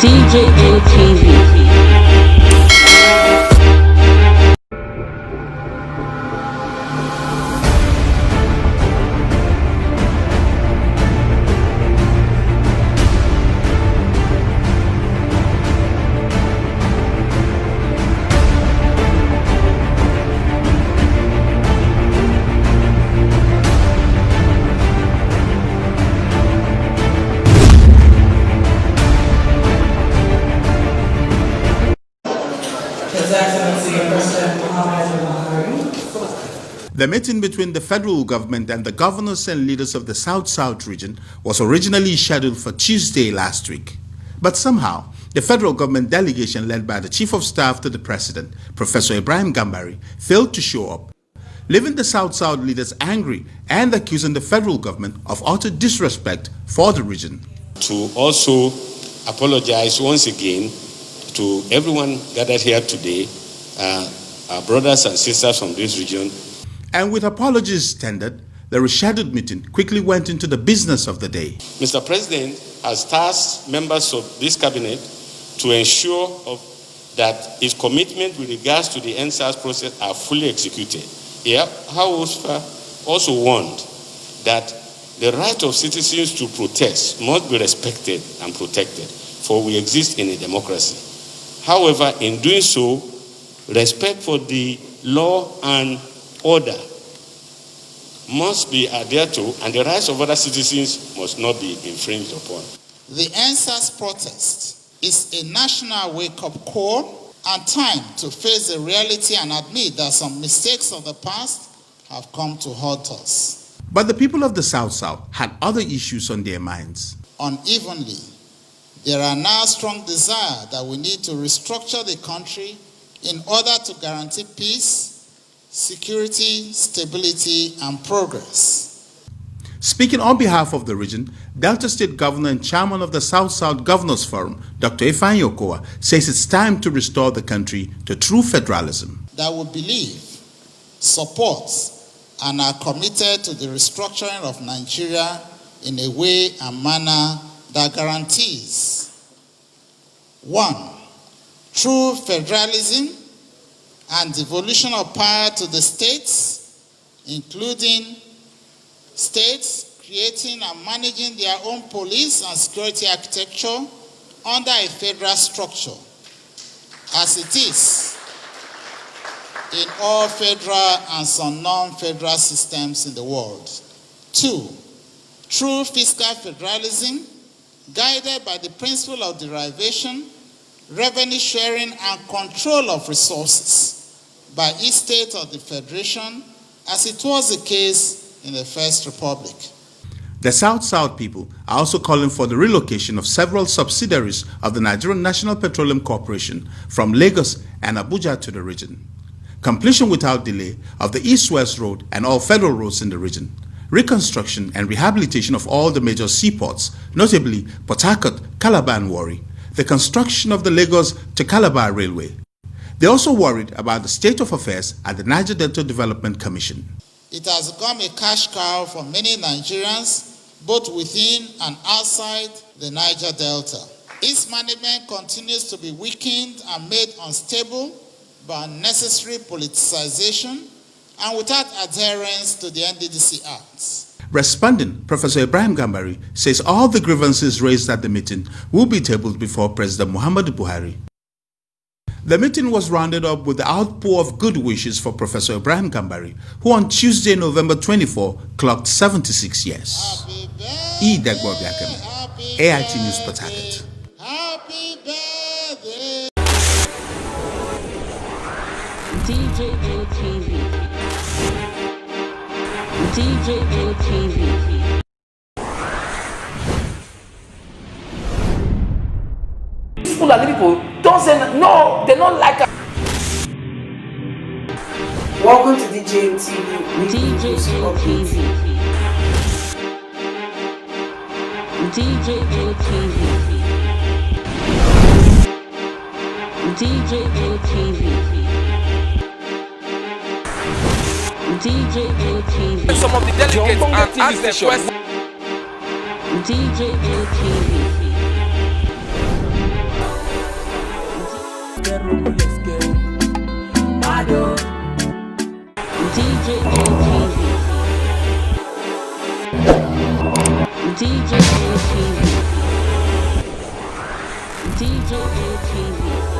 DJATV. The meeting between the federal government and the governors and leaders of the South-South region was originally scheduled for Tuesday last week. But somehow, the federal government delegation led by the Chief of Staff to the President, Professor Ibrahim Gambari, failed to show up, leaving the South-South leaders angry and accusing the federal government of utter disrespect for the region. To also apologize once again to everyone gathered here today, our brothers and sisters from this region. And with apologies tendered, the rescheduled meeting quickly went into the business of the day. Mr. President has tasked members of this cabinet to ensure that his commitment with regards to the NSAS process are fully executed. He also warned that the right of citizens to protest must be respected and protected, for we exist in a democracy. However, in doing so, respect for the law and order must be adhered to, and the rights of other citizens must not be infringed upon. The NSAS protest is a national wake-up call and time to face the reality and admit that some mistakes of the past have come to haunt us. But the people of the South-South had other issues on their minds. Unevenly, there are now strong desire that we need to restructure the country in order to guarantee peace, security, stability, and progress. Speaking on behalf of the region, Delta State Governor and Chairman of the South-South Governors Forum, Dr. Ifeanyi Okowa, says it's time to restore the country to true federalism. That we believe, support, and are committed to the restructuring of Nigeria in a way and manner that guarantees 1. True federalism and devolution of power to the states, including states creating and managing their own police and security architecture under a federal structure, as it is in all federal and some non-federal systems in the world. 2. True fiscal federalism, guided by the principle of derivation, revenue sharing, and control of resources by each state of the Federation, as it was the case in the First Republic. The South-South people are also calling for the relocation of several subsidiaries of the Nigerian National Petroleum Corporation from Lagos and Abuja to the region. Completion without delay of the East-West Road and all federal roads in the region. Reconstruction and rehabilitation of all the major seaports, notably Port Harcourt, Calabar, and Warri. The construction of the Lagos to Calabar Railway. They're also worried about the state of affairs at the Niger Delta Development Commission. It has become a cash cow for many Nigerians, both within and outside the Niger Delta. Its management continues to be weakened and made unstable by unnecessary politicization and without adherence to the NDDC Act. Responding, Professor Ibrahim Gambari says all the grievances raised at the meeting will be tabled before President Muhammadu Buhari. The meeting was rounded up with the outpour of good wishes for Professor Ibrahim Gambari, who on Tuesday, November 24, clocked 76 years. E. Degbo Biakemi, AIT News, Port Harcourt. Happy birthday! DJATV. DJATV. Fulani people don't say no, they don't like it. Welcome to DJATV. DJATV. DJATV. DJATV. DJATV. Some of the delegates are asked the question. DJATV. DJ ATV. DJ ATV. DJ ATV.